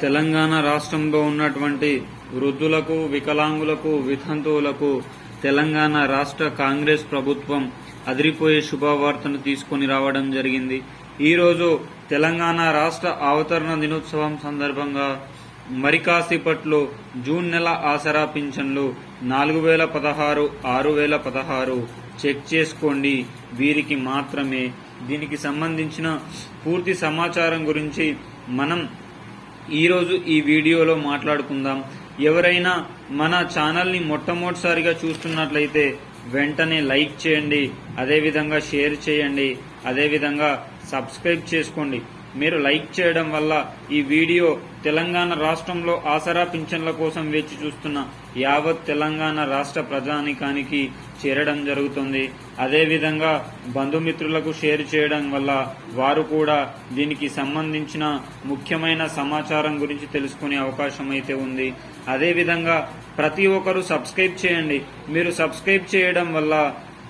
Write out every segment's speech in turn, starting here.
తెలంగాణ రాష్ట్రంలో ఉన్నటువంటి వృద్ధులకు, వికలాంగులకు, వితంతువులకు తెలంగాణ రాష్ట్ర కాంగ్రెస్ ప్రభుత్వం అదిరిపోయే శుభవార్తను తీసుకొని రావడం జరిగింది. ఈరోజు తెలంగాణ రాష్ట్ర అవతరణ దినోత్సవం సందర్భంగా మరికాసేపట్లో జూన్ నెల ఆసరా పింఛన్లు 4016, 6016 చెక్ చేసుకోండి. వీరికి మాత్రమే. దీనికి సంబంధించిన పూర్తి సమాచారం గురించి మనం ఈరోజు ఈ వీడియోలో మాట్లాడుకుందాం. ఎవరైనా మన ఛానల్ని మొట్టమొదటిసారిగా చూస్తున్నట్లయితే వెంటనే లైక్ చేయండి, అదేవిధంగా షేర్ చేయండి, అదేవిధంగా సబ్స్క్రైబ్ చేసుకోండి. మీరు లైక్ చేయడం వల్ల ఈ వీడియో తెలంగాణ రాష్ట్రంలో ఆసరా పింఛన్ల కోసం వేచి చూస్తున్న యావత్ తెలంగాణ రాష్ట్ర ప్రజానీకానికి చేరడం జరుగుతుంది. అదేవిధంగా బంధుమిత్రులకు షేర్ చేయడం వల్ల వారు కూడా దీనికి సంబంధించిన ముఖ్యమైన సమాచారం గురించి తెలుసుకునే అవకాశం అయితే ఉంది. అదేవిధంగా ప్రతి ఒక్కరూ సబ్స్క్రైబ్ చేయండి. మీరు సబ్స్క్రైబ్ చేయడం వల్ల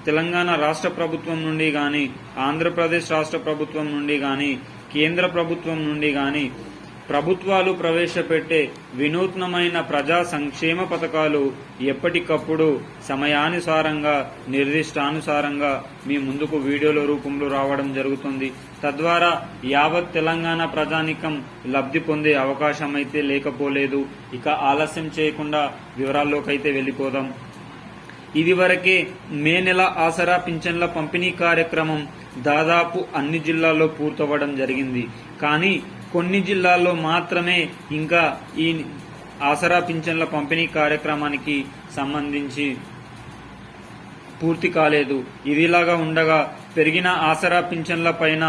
తెలంగాణ రాష్ట్ర ప్రభుత్వం నుండి కానీ, ఆంధ్రప్రదేశ్ రాష్ట్ర ప్రభుత్వం నుండి కానీ, కేంద్ర ప్రభుత్వం నుండి కానీ ప్రభుత్వాలు ప్రవేశపెట్టే వినూత్నమైన ప్రజా సంక్షేమ పథకాలు ఎప్పటికప్పుడు సమయానుసారంగా, నిర్దిష్టానుసారంగా మీ ముందుకు వీడియోల రూపంలో రావడం జరుగుతుంది. తద్వారా యావత్ తెలంగాణ ప్రజానికం లబ్ధి పొందే అవకాశం అయితే లేకపోలేదు. ఇక ఆలస్యం చేయకుండా వివరాల్లోకైతే వెళ్ళిపోదాం. ఇదివరకే మే నెల ఆసరా పింఛన్ల పంపిణీ కార్యక్రమం దాదాపు అన్ని జిల్లాల్లో పూర్తవ్వడం జరిగింది. కానీ కొన్ని జిల్లాల్లో మాత్రమే ఇంకా ఈ ఆసరా పింఛన్ల పంపిణీ కార్యక్రమానికి సంబంధించి పూర్తి కాలేదు. ఇదిలాగా ఉండగా పెరిగిన ఆసరా పింఛన్ల పైన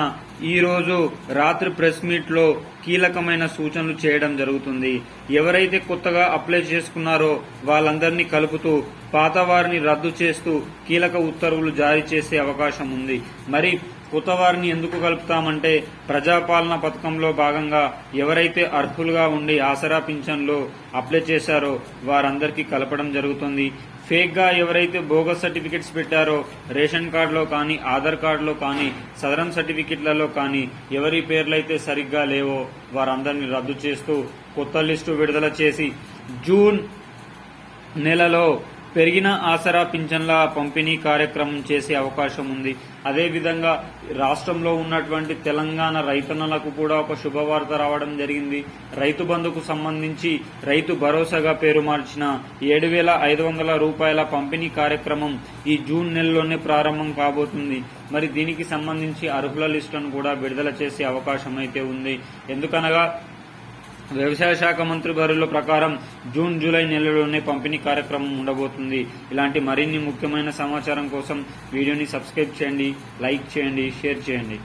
ఈరోజు రాత్రి ప్రెస్ మీట్ లో కీలకమైన సూచనలు చేయడం జరుగుతుంది. ఎవరైతే కొత్తగా అప్లై చేసుకున్నారో వాళ్ళందరినీ కలుపుతూ పాత వారిని రద్దు చేస్తూ కీలక ఉత్తర్వులు జారీ చేసే అవకాశం ఉంది. మరి కొత్త వారిని ఎందుకు కలుపుతామంటే ప్రజాపాలన పథకంలో భాగంగా ఎవరైతే అర్హులుగా ఉండి ఆసరా పింఛన్లో అప్లై చేశారో వారందరికీ కలపడం జరుగుతుంది. ఫేక్ గా ఎవరైతే బోగస్ సర్టిఫికెట్స్ పెట్టారో రేషన్ కార్డులో కానీ, ఆధార్ కార్డులో కానీ, సదరన్ సర్టిఫికెట్లలో కానీ ఎవరి పేర్లైతే సరిగ్గా లేవో వారందరినీ రద్దు చేస్తూ కొత్త లిస్టు విడుదల చేసి జూన్ నెలలో పెరిగిన ఆసరా పింఛన్ల పంపిణీ కార్యక్రమం చేసే అవకాశం ఉంది. అదేవిధంగా రాష్ట్రంలో ఉన్నటువంటి తెలంగాణ రైతన్నలకు కూడా ఒక శుభవార్త రావడం జరిగింది. రైతు బంధుకు సంబంధించి రైతు భరోసాగా పేరు మార్చిన 7,500 రూపాయల పంపిణీ కార్యక్రమం ఈ జూన్ నెలలోనే ప్రారంభం కాబోతుంది. మరి దీనికి సంబంధించి అర్హుల లిస్టును కూడా విడుదల చేసే అవకాశం అయితే ఉంది. ఎందుకనగా వ్యవసాయ శాఖ మంత్రి బరుల ప్రకారం జూన్, జూలై నెలలోనే పంపిణీ కార్యక్రమం ఉండబోతుంది. ఇలాంటి మరిన్ని ముఖ్యమైన సమాచారం కోసం వీడియోని సబ్స్క్రైబ్ చేయండి, లైక్ చేయండి, షేర్ చేయండి.